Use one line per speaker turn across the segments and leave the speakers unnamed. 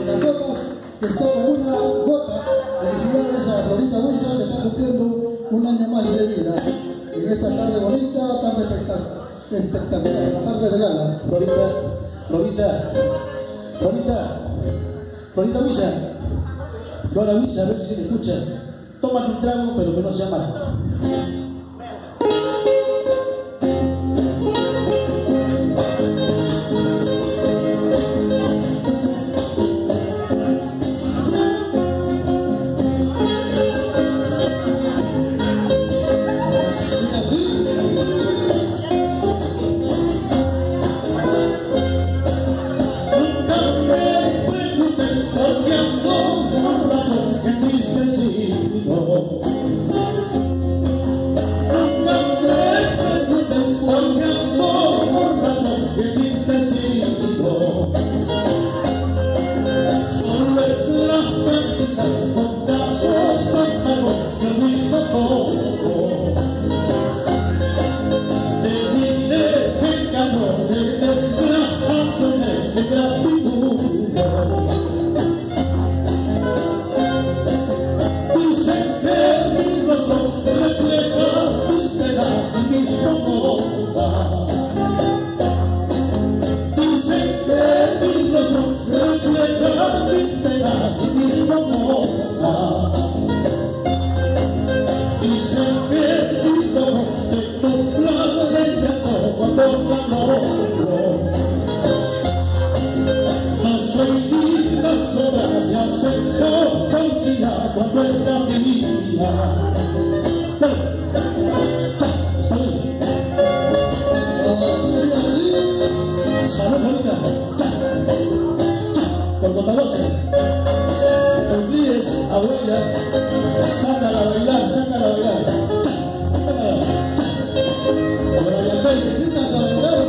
las gotas, que está con una gota. Felicidades a Florita Huiza, que está cumpliendo un año más de vida. En esta tarde bonita, tarde espectacular, tarde de gala.
Florita Huiza, Flora Huiza, a ver si se le escucha. Tómate un trago, pero que no sea malo. Abuela, sácala a bailar, sácala a bailar. Ahora ya te invitas a bailar.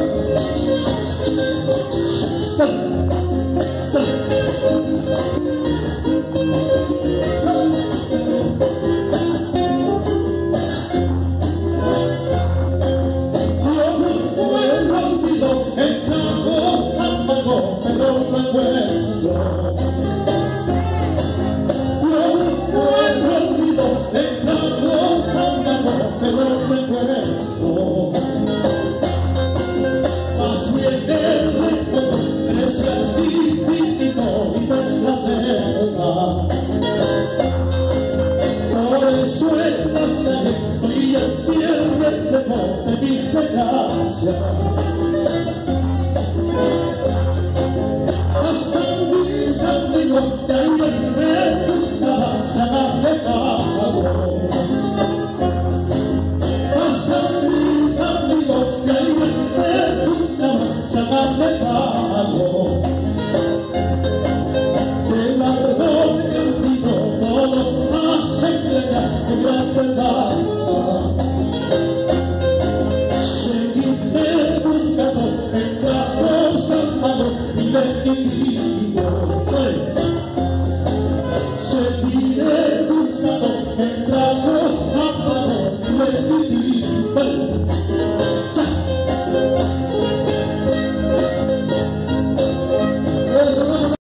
Hasta mis amigos